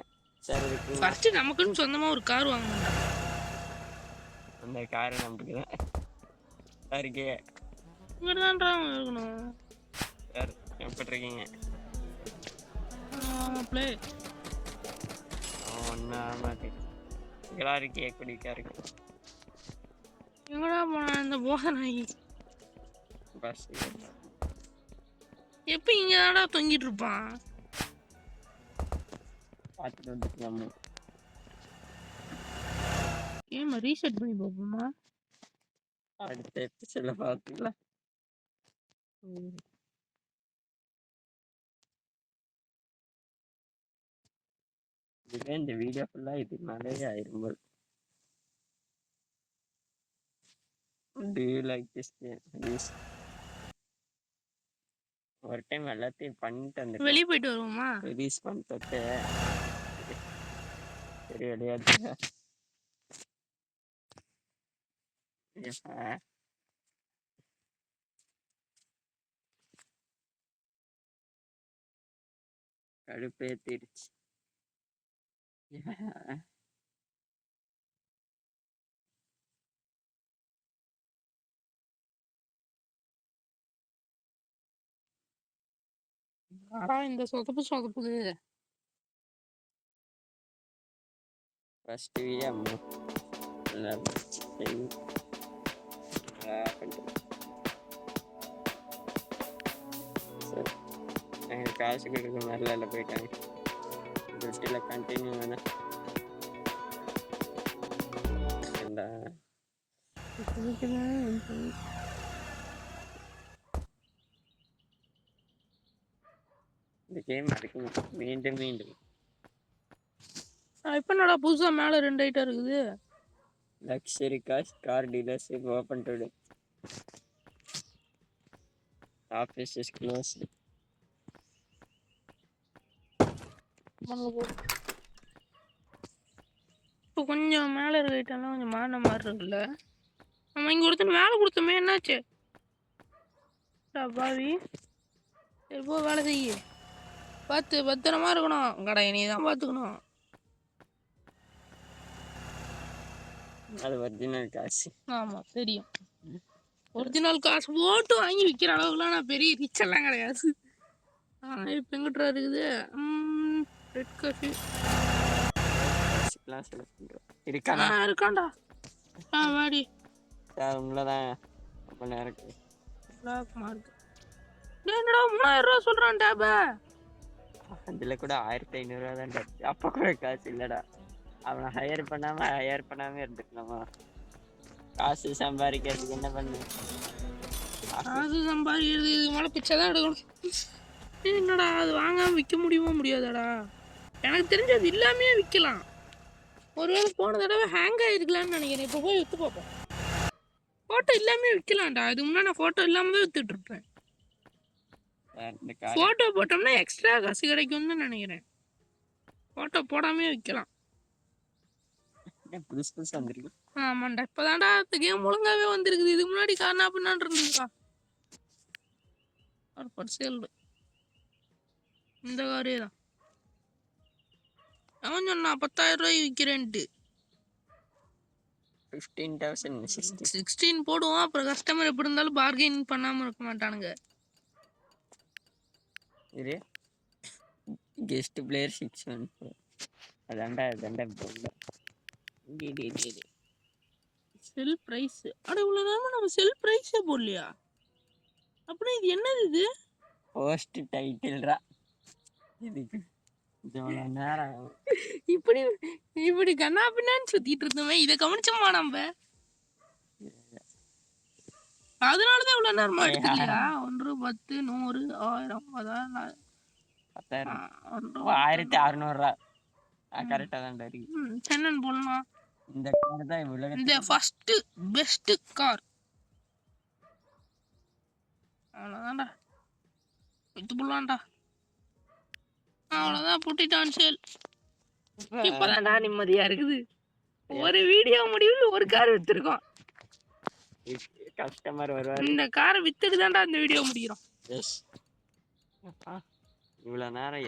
சரி இருக்கு. ஃபர்ஸ்ட் நமக்குன்னு சொந்தமாக ஒரு கார் வாங்கணும்டா. அந்த காரை நமக்கு தான் இருக்கே. இங்கே தான்டா இருக்கணும். சார் எப்படி இருக்கீங்க? ப்ளே ஒன்றா மாட்டேன் இங்கெல்லாம் இருக்கே. குடிக்கா இருக்கு. எங்கடா போனா இந்த போதனாகி? பஸ் எப்போ இங்கே தான்டா தொங்கிட்டு இருப்பான். பார்த்துட்டு வந்துட்டு ஏமா ரீசெட் பண்ணி பார்ப்போமா? அடுத்த எபிசோட்ல பார்த்துக்கலாம். இதுவே இந்த வீடியோ ஃபுல்லா இதுக்கு மேலேயே ஆயிரும் போல். Do you like this game? ஒரு டைம் எல்லாத்தையும் பண்ணிட்டு வந்துட்டோம். வெளியே போயிட்டு வருவோமா? ரிலீஸ் பண்ணிட்டு சரி விளையாட்டு கடுப்பேத்திருச்சு. இந்த சொதப்புது. ஃபர்ஸ்ட் வீடியோ எங்களுக்கு காசு கொடுக்க மாதிரிலாம் இல்லை போயிட்டாங்க. லிஸ்ட்டில் கண்டினியூ வேணாம் இந்த கேம் அடிக்கணும் மீண்டும் மீண்டும். இப்போ என்னடா புதுசாக மேலே 2 ஐட்டம் இருக்குது. Luxury cars car dealership open today. Office is closed. இப்போ கொஞ்சம் மேலே இருக்க ஐட்டம்லாம் கொஞ்சம் மாறின மாதிரி இருக்குல்ல. நம்ம இங்கே ஒருத்தன் வேலை கொடுத்தோமே, என்னாச்சு? பாவி சரி போ, வேலை செய்ய. பத்திரமா இருக்கணும். கடை நீ தான் பார்த்துக்கணும். அது ஒரிஜினல் காசு. ஆமாம் தெரியும். ஒரிஜினல் காசு போட்டு வாங்கி விற்கிற அளவுக்குலாம் நான் பெரிய ரிச் எல்லாம் கிடையாது. இப்போ எங்கிட்ட இருக்குது ரெட் காஃபி இருக்காண்டா. வாடி உங்களதான் ரொம்ப நேரம் பிளாக் மார்க். என்னடா 3000 ரூபா சொல்கிறான் டேப. அதில் கூட 1500 ரூபா தான். அப்போ கூட காசு இல்லைடா. அவனை ஹையர் பண்ணாம இருந்துக்கலாமா? காசு சம்பாதிக்கிறதுக்கு என்ன பண்ணு? காசு சம்பாதிக்கிறது இதுக்கு மேலே பிச்சை தான் எடுக்கணும். என்னடா அது வாங்காமல் விற்க முடியாதாடா? எனக்கு தெரிஞ்சு அது இல்லாமே விற்கலாம். ஒருவேளை போன தடவை ஹேங் ஆகிருக்கலான்னு நினைக்கிறேன். இப்போ போய் விற்று பார்ப்போம். ஃபோட்டோ இல்லாமே விற்கலாம்டா. இதுக்கு முன்னாடி நான் ஃபோட்டோ இல்லாமல் தான் விற்றுட்டு இருப்பேன். ஃபோட்டோ போட்டோம்னா எக்ஸ்ட்ரா காசு கிடைக்கும்னு நினைக்கிறேன். ஃபோட்டோ போடாமே விற்கலாம். புதுசு வந்துருக்கு. ஆமாண்டா, இப்போதான்டா இந்த கேம் ஒழுங்காவே வந்திருக்குது. இதுக்கு முன்னாடி காரணம் அப்படின்னான் இருந்துக்கா. ஒரு பர்சேல் இந்த காரே தான். அவன் சொன்னா 10,000 ரூபாய்க்கு விற்கிறேன்ட்டு. 16 போடுவோம். அப்புறம் கஸ்டமர் எப்படி இருந்தாலும் பார்கெயின் பண்ணாமல் இருக்க மாட்டானுங்க. இது கெஸ்ட் பிளேயர் 614 அதான்டா செல் பிரைஸ். அட இவ்வளோ நேரமா நம்ம செல் பிரைஸே போடலையா? அப்படின்னா இது என்னது? இது போஸ்ட் டைட்டில்ரா. இதுக்கு இவ்வளோ நேரம் இப்படி கண்ணா பின்னான்னு சுத்திட்டு இருந்தோமே, இதை கவனிச்சோமா நம்ம? அதனாலதான் இவ்வளோ நேரமா எடுத்துக்கலையா? 1 10 100 1000 1600 ரூபா கரெக்டா தான் இருக்கு. சென்னன் போடலாம். இந்த கார் தான் இவ்வளவு இந்த ஃபர்ஸ்ட் பெஸ்ட் கார். அவ்வளோதான்டா வித்து போடலாம்டா. அவ்வளோதான் புட்டிட்டான் சேல். இப்போதான்டா நிம்மதியா இருக்குது. ஒரு வீடியோ முடிவில் ஒரு கார் வித்துருக்கோம். கஸ்டமர் வருவார். இந்த காரை வித்துட்டு தான்டா இந்த வீடியோ முடிக்கிறோம். இவ்வளவு நேரம்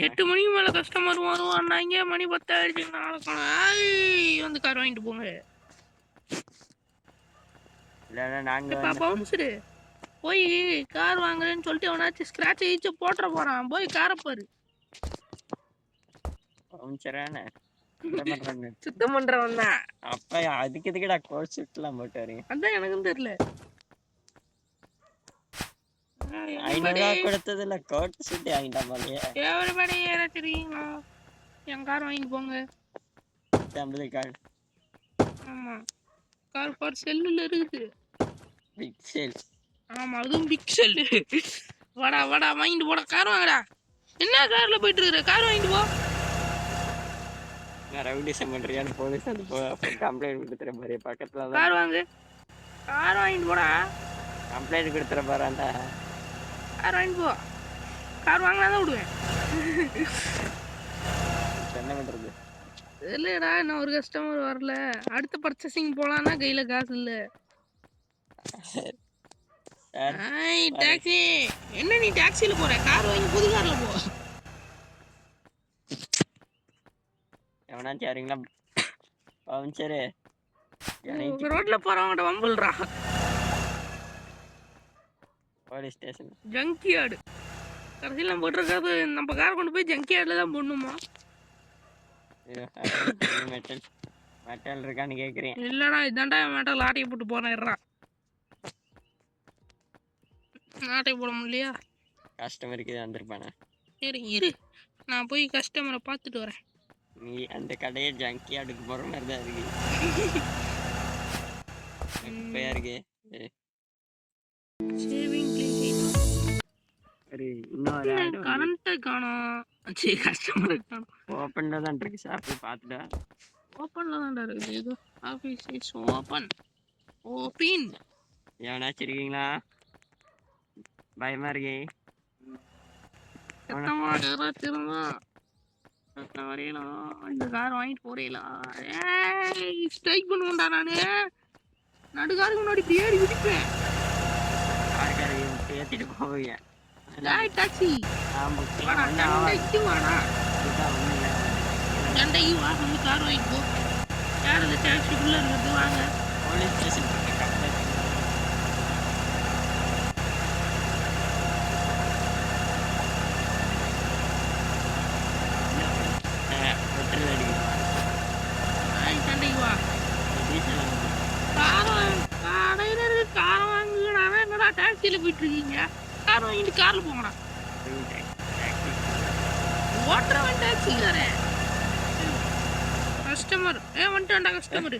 8 மணிக்கு மேல கஸ்டமர் வருவான். இங்கே மணி 10 ஆயிடுச்சு. நாளைக்கு வந்து கார் வாங்கிட்டு போங்க. நாங்க பவுன்சரு போய் கார் வாங்குறேன்னு சொல்லிட்டு அவனாச்சும் ஸ்கிராட்ச் ஈச்சு போட்டுற போறான். போய் காரை பாரு. சுத்தம் பண்றவன் தான். அப்ப அதுக்கு எதுக்குடா கோட் ஷூட் எல்லாம் போட்டு வரீங்க? அதான் எனக்கும் தெரியல. 500 ரூபா கொடுத்ததுல கோட் ஷூட் வாங்கிட்டா போலயே. எவரிபடி ஏறச்சிருக்கீங்களா? என் கார் வாங்கிட்டு போங்க. 50 கார். ஆமா, கார் ஃபார் செல்லுல இருக்குது. பிக்சல். ஆமா, அதுவும் பிக்சல். வாடா வாங்கிட்டு போடா. கார் வாங்கடா. என்ன கார்ல போயிட்டு இருக்கிற? கார் வாங்கிட்டு போ. நான் ரவுடிசம் பண்றியான்னு போலீஸ் வந்து கம்ப்ளைண்ட் கொடுத்துற மாதிரி பக்கத்துல தான் கார் வாங்கு, கார் வாங்கிட்டு போடா, கம்ப்ளைண்ட் கொடுத்துற பாருடா. கார் வாங்கிட்டு போ. கார் வாங்கினா தான் விடுவேன். என்ன பண்றது? இல்லைடா, இன்னும் ஒரு கஸ்டமர் வரல. அடுத்த பர்ச்சேசிங் போலான்னா கையில காசு இல்ல. சார் ஐய் டாக்ஸி, என்ன நீ டாக்ஸில போற? கார் வாங்கி புது கார்ல போ. எவனாச்சும் யாருங்களா பவுன்சரு ரோட்ல போறவங்ககிட்ட வம்புல்றா. போலீஸ் ஸ்டேஷன் ஜங்கியார்டு கடைசியில் நம்ம போட்டிருக்காது. நம்ம காரை கொண்டு போய் ஜங்கியார்டில் தான் போடணுமா? மெட்டல் மெட்டல் இருக்கான்னு கேட்குறேன். இல்லைடா, இதாண்டா மெட்டல் ஆட்டையை போட்டு போனேன். ஆட்டை போட முடியலையா? கஸ்டமருக்கு இது வந்திருப்பானே. சரி இரு, நான் போய் கஸ்டமரை பார்த்துட்டு வரேன். நீ அந்த கடையை ஜங்கி அடுக்கு போகிற மாதிரி தான் இருக்கு. குப்பையா இருக்கு. சேவிங் கரண்ட்டை காணோம். சரி, கஸ்டமரை காணோம். ஓப்பனில் தான் இருக்கு. ஷாப்பு பார்த்துட்டா ஓப்பனில் தான்டா இருக்குது. ஏதோ ஆஃபீஸ் இஸ் ஓப்பன். ஓப்பன். எவனாச்சும் இருக்கீங்களா? பயமா இருக்கே. இந்த கார் வாங்கிட்டு போறீங்களா? ஸ்ட்ரைக் பண்ணுவேன்டா நானு. நடுக்காருக்கு முன்னாடி ஏறி விதிப்பேன். ஏற்றிட்டு போவீங்க. டாக்ஸி சண்டைக்கு வாடா. சண்டைக்கு வா, வந்து கார் வாங்கிட்டு போ. யார் அந்த டாக்ஸிக்குள்ள இருக்கிறது? வாங்க போலீஸ் ஸ்டேஷன். சண்டைக்கு வா. கடையில இருக்கு கார் வாங்குனாவே என்னடா டாக்ஸியில போயிட்டு இருக்கீங்க? கார் வாங்கிட்டு கார்ல போங்கடா. ஓட்டுறவன் டாக்ஸிக்காரன். கஸ்டமர் வந்துட்டான்டா. கஸ்டமர்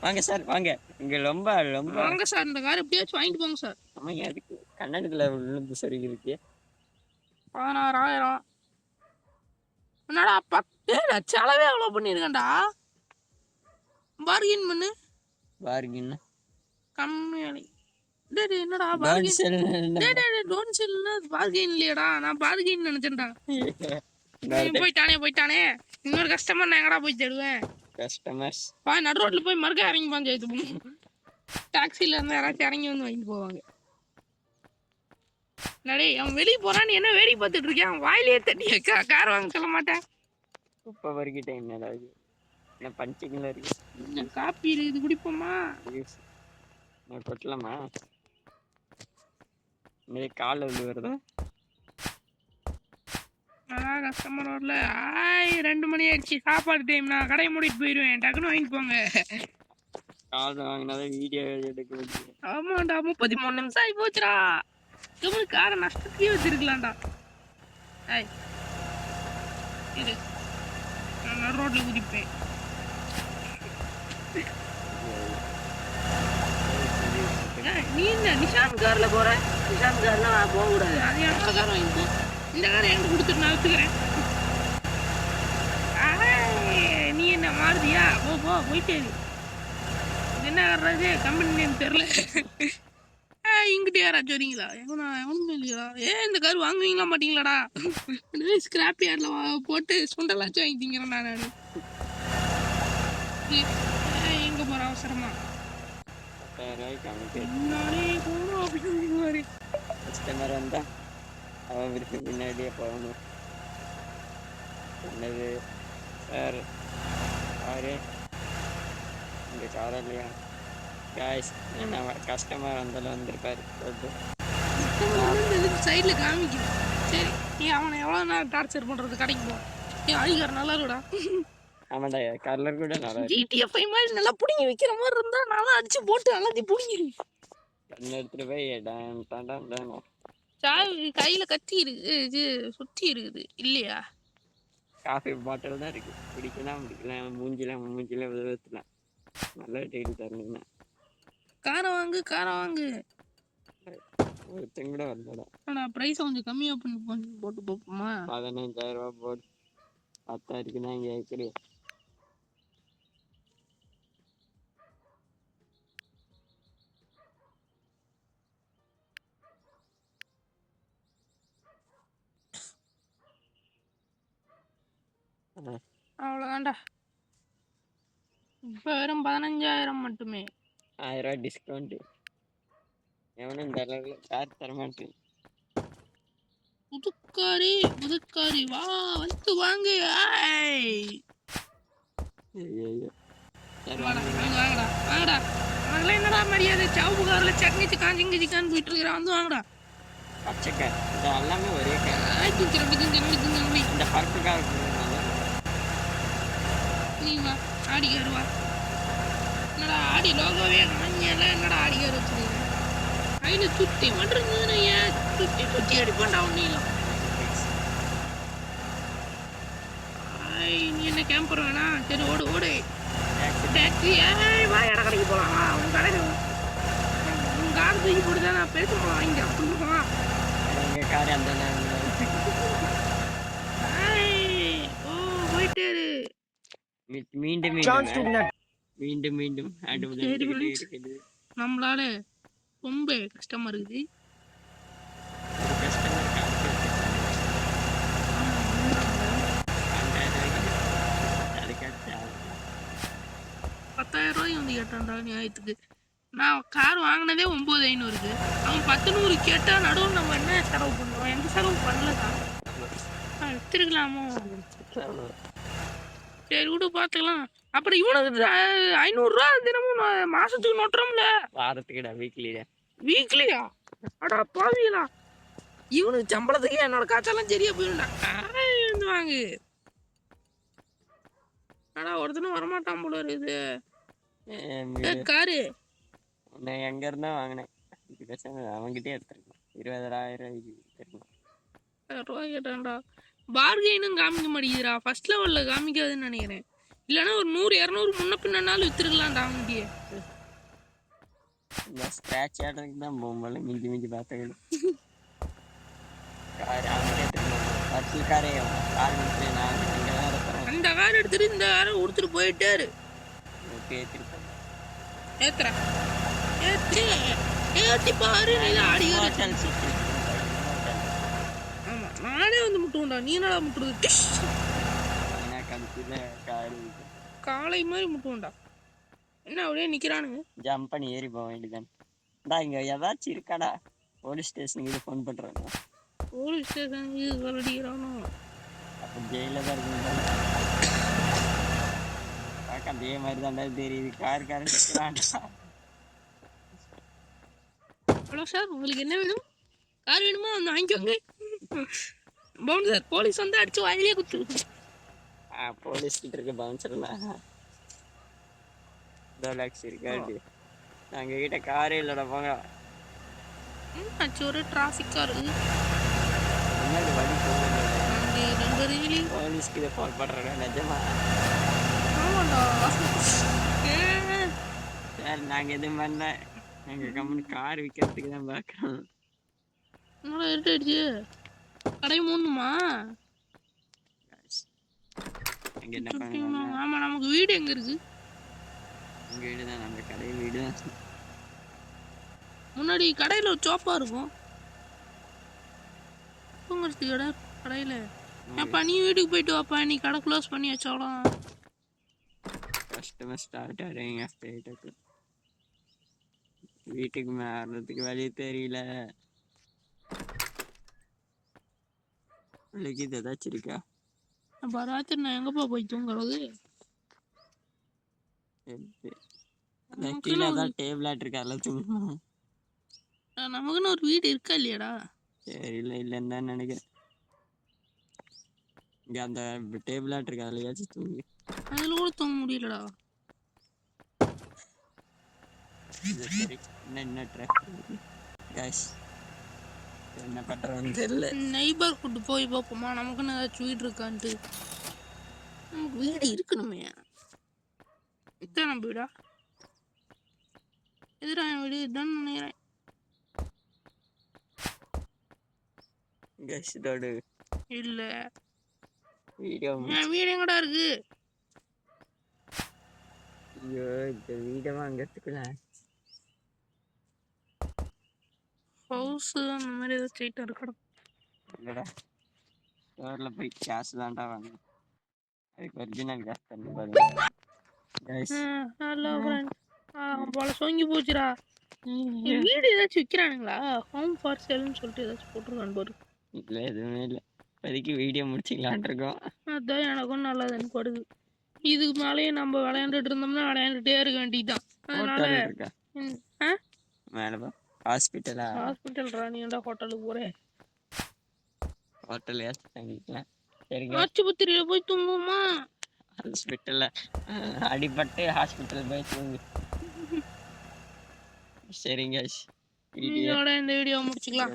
வாங்க சார், வாங்க. இங்க ரொம்ப ரொம்ப வாங்க சார், இந்த கார் எப்படியாச்சும் வாங்கிட்டு போங்க சார். ஆமாங்க, அதுக்கு கன்னடத்துல விழுந்து சொருகி இருக்கு. 16,000. என்னடா 10 செலவே எவ்வளோ பண்ணியிருக்கேன்டா. பார்கின் பண்ணு. பார்கின் கம்மி. என்னடா பார்கின்? டோன்ட் செல்னா பார்கின் இல்லையடா. நான் பார்கின் நினைச்சேன்டா. போயிட்டானே. இன்னொரு கஸ்டமர் நான் எங்கடா போய் தேடுவேன்? கஸ்டமர்ஸ் நடு ரோட்ல போய் மறுக்க இறங்கி பஞ்சாயத்து டாக்ஸில இருந்து யாராச்சும் இறங்கி வந்து வாங்கிட்டு போவாங்க. டே, அவன் வெளியே போறான்னு என்ன வேடிக்கை பார்த்துட்டு இருக்கேன். அவன் வாயிலே தட்டி கார் வாங்க சொல்ல மாட்டேன். இப்போ வரைக்கும் டைம் ஏதாவது என்ன பஞ்சிங்கில் இருக்கு. என்ன காப்பி இது குடிப்போமா? நான் கொட்டலாமா? இன்னைக்கு காலில் விழு வருதா? அதான் கஸ்டமர் வரல. 2 மணி ஆயிடுச்சு, சாப்பாடு டைம். நான் கடையை மூடிட்டு போயிடுவேன். டக்குன்னு வாங்கிட்டு போங்க. காலில் வாங்கினாதான் வீடியோ எடுக்க முடியும். ஆமாண்டா, 13 நிமிஷம் ஆகி போச்சுடா. காரை நஷ்டத்தையே வச்சிருக்கலாம்டா. இது நான் ரோட்ல குதிப்பேன். நீ என்ன நிஷாந்த் கார்ல போற? நிஷாந்த் கார்ல நான் போக கூடாது. அது என்னோட கார் வாங்கிப்போ. இந்த காரை என்கிட்ட கொடுத்துட்டு நான் எடுத்துக்கிறேன். நீ என்ன மாறுதியா? போயிட்டே இது என்ன கார்றது? கம்பெனி நேம் தெரியல. இங்கிட்ட யாராச்சும் வரீங்களா? எவனுமே இல்லையா? இந்த கார் வாங்குவீங்களா மாட்டீங்களாடா? ஸ்கிராப் யார்ட்ல போட்டு சுண்டலாச்சும் வாங்கிட்டீங்கிறேன் நான். எங்க போற அவசரமா? கஸ்டமர் வந்தா அவருக்கு பின்னாடியே போகணும். என்னது சார் காரு? இங்கே காரம் இல்லையா? காய்ஸ், என்ன கஸ்டமர் வந்தாலும் வந்திருப்பாரு. சைடில் காமிக்குது. சரி, நீ அவனை எவ்வளோ நேரம் டார்ச்சர் பண்ணுறது? கடைக்கு போ. ஏன் அழிகார் நல்லா இருக்குடா. ஆமாடா, கலர் கூட நல்லா ஜிடிஎஃப் மாதிரி நல்லா பிடிங்கி வைக்கிற மாதிரி இருந்தா நல்லா அடிச்சு போட்டு எல்லாத்தையும் பிடிங்கிரு. எடுத்துட்டு போய் சாவி கையில கட்டி இருக்கு, இது சுத்தி இருக்குது இல்லையா? காஃபி பாட்டில் தான் இருக்கு. பிடிக்கலாம் பிடிக்கலாம், மூஞ்சில விதத்துல நல்லா டெய்லி தரணும்னா. காரம் வாங்கு. ஒருத்தங்க கூட வரலடா. ஆனால் ப்ரைஸ் கொஞ்சம் கம்மியாக பண்ணி போட்டு பார்ப்போமா? 15,000 ரூபா போட்டு 10 இருக்குன்னா இங்கே ஏற்கனவே அவ்வளோதான்டா. இப்போ வெறும் 15,000 மட்டுமே. 1000 டிஸ்கவுண்ட். எவனும் இந்த அளவுக்கு கார் தரமாட்டேன். புதுக்காரி வா வந்து வாங்கு. ஐயோ வாங்கடா. அதெல்லாம் என்னடா மரியாதை? சவுப்பு காரில் சட்னி சிக்கான் சிங்கி சிக்கான்னு போயிட்டு இருக்கிறான். வந்து வாங்கடா. பச்சைக்கார் இது எல்லாமே ஒரே கார். இந்த பருப்பு கார் நீ வா ஆடி கார் வா. என்னடா ஆடி லோகோவே காணியெல்லாம் என்னடா ஆடி கார் வச்சிருக்கேன். அதில் சுற்றி மட்டும் இருந்ததுன்னு ஏன் சுற்றி அடிப்பான்டா ஒன்றும். நீ என்ன கேம்பர் வேணா? சரி ஓடு. டாக்ஸி வா இட கடைக்கு போகலாம். உன் கடையில் உன் கார் தூக்கி போட்டு தான் நான் பேச போகலாம். வாங்கிக்க சொல்லுவான். எங்கள் கார் அந்த போயிட்டே மீண்டும் நம்மளால ரொம்ப கஷ்டமா இருக்குது. ரூபாய் வந்து கேட்டான்டா நியாயத்துக்கு. நான் கார் வாங்கினதே 9,500க்கு. அவன் 10,100 கேட்டா நடுவில் நம்ம என்ன செலவு பண்ணுவோம்? எந்த செலவு பண்ணலதான். எடுத்துருக்கலாமோ? சரி விடு பார்த்துக்கலாம். அப்புறம் இவனுக்கு 500 தினமும் மாசத்துக்கு நோட்டுறோம்ல. வாரத்துக்குடா வீக்லியா? அடா பாவிகளா, இவனுக்கு சம்பளத்துக்கே என்னோட காய்ச்சலாம் சரியா போயிருந்தா வந்து வாங்கு. ஆனா ஒருத்தனும் வரமாட்டான் போல இருக்குது. காரு எங்க இருந்தா வாங்கினேன். அவன்கிட்டே எடுத்துருக்கேன். 20,000 ரூபாய் கேட்டான்டா. பார்கெயினும் காமிக்க மாட்டேங்குதுடா. ஃபர்ஸ்ட் லெவல்ல காமிக்காதுன்னு நினைக்கிறேன். இல்லைன்னா ஒரு 100-200 முன்ன பின்னாலும் வித்துருக்கலாம்டா அவன்கிட்டயே. இந்த ஸ்கிராட்ச் ஆடுறதுக்கு தான் போகும்போது மிஞ்சி பார்த்துக்கணும். அந்த கார் எடுத்துட்டு இந்த காரை கொடுத்துட்டு போயிட்டாரு. ஏத்தி பாரு. ஆமா நானே வந்து முட்டுவோம்டா. நீ என்னடா முட்டுறது? காலை மாதிரி முட்டுவோம்டா. என்ன அப்படியே நிக்கிறானுங்க. ஜம்ப் பண்ணி ஏறி போக வேண்டியதான். இங்க ஏதாச்சும் இருக்காடா? போலீஸ் ஸ்டேஷனுக்கு ஃபோன் பண்றாங்க. போலீஸ் ஸ்டேஷனுக்கு அடிக்கிறானோ? அப்போ ஜெயில தான் இருக்கு. பார்க்க அதே மாதிரி தான்டா தெரியுது. கார் ஹலோ சார், உங்களுக்கு என்ன வேணும்? கார் வேணுமா? வந்து வாங்கிக்கோங்க. பவுன்சர் போலீஸ் வந்து அடிச்சு வாயிலே குத்து. போலீஸ் கிட்ட இருக்க பவுன்சர்னா இருக்காது. நாங்க கிட்ட காரே இல்லடா. போங்க. ஒரு டிராஃபிக்கா இருக்கு. போலீஸ்க்கு இதை ஃபோன் பண்றேன் நிஜமா. சார் நாங்க எதுவும் பண்ணல. எங்க கம்பெனி கார் விற்கிறதுக்கு தான் பார்க்கறோம். இருட்டாயிடுச்சு. கடை மூணுமா? அங்க என்ன பண்ணுங்க? ஆமா, நமக்கு வீடு எங்க இருக்கு? உங்க வீடு தான். நம்ம கடை வீடு தான். முன்னாடி கடையில ஒரு சோப்பா இருக்கும். தூங்குறதுக்கு இடம் கடையில. அப்பா நீ வீட்டுக்கு போயிட்டு வாப்பா. நீ கடை க்ளோஸ் பண்ணி வச்சோலாம். Customer start ஆகிறீங்க. வீட்டுக்கு மாறதுக்கு வழி தெரியல. வழிக்கு ஏதாச்சும் இருக்கா? ராத்திரி நான் எங்கப்பா போய் தூங்குறது? கீழே தான் டேபிள் ஆட்டு இருக்கா தூங்கணும். நமக்குன்னு ஒரு வீடு இருக்கா இல்லையாடா? சரி இல்லைன்னு தான் நினைக்கிறேன். இங்க அந்த டேபிள் ஆட்டு இருக்கா, அதுலயாச்சும் தூங்கி. அதுல கூட தூங்க முடியலடா. சரி என்ன என்ன பண்றோம்னு தெரியல. நெய்பர்ஹுட் போய் பார்ப்போமா? நமக்குன்னு ஏதாச்சும் வீடு இருக்கான்ட்டு. நமக்கு வீடு இருக்கணுமே. இத்தனை வீடா? எதிரா வீடு இதுதான் நினைக்கிறேன். இல்ல வீடு எங்கடா இருக்கு? ஐயோ இந்த வீட வாங்கறதுக்குள்ள ஹவுஸ் அந்த மாதிரி ஏதாவது ஸ்ட்ரைட்டா இருக்கணும். இல்லடா, ஸ்டோர்ல போய் கேஷ் தான்டா வாங்கணும். அதுக்கு ஒரிஜினல் காசு தரணும் பாருங்க கைஸ். Hello friends. போல சொங்கி போச்சுடா. வீடு ஏதாச்சும் விற்கிறானுங்களா? ஹோம் ஃபார் சேல்னு சொல்லிட்டு ஏதாச்சும் போட்டிருக்கான்னு பாரு. இல்லை எதுவுமே இல்லை, இப்போதைக்கு வீடியோ முடிச்சிக்கலான் இருக்கோம். அதான் எனக்கும் நல்லதுன்னு படுது. இதுக்கு மேலேயே நம்ம விளையாண்டுட்டு இருந்தோம்னா விளையாண்டுட்டே இருக்க வேண்டியதுதான். அதனால ஹோட்டல் இருக்கா ஆ மேலே? ஹாஸ்பிட்டலா? ஹாஸ்பிட்டல்ரா, நீ ஏன்டா ஹோட்டலுக்கு போகிறேன்? ஹோட்டல் ஏதாச்சும் தங்கிக்கலாம். சரிங்க, ஆஸ்பத்திரியில் போய் தூங்குவோமா? ஹாஸ்பிட்டலில் அடிபட்டு ஹாஸ்பிட்டல் போய் தூங்கு. சரிங்க, வீடியோ இதோட இந்த வீடியோ முடிச்சுக்கலாம்.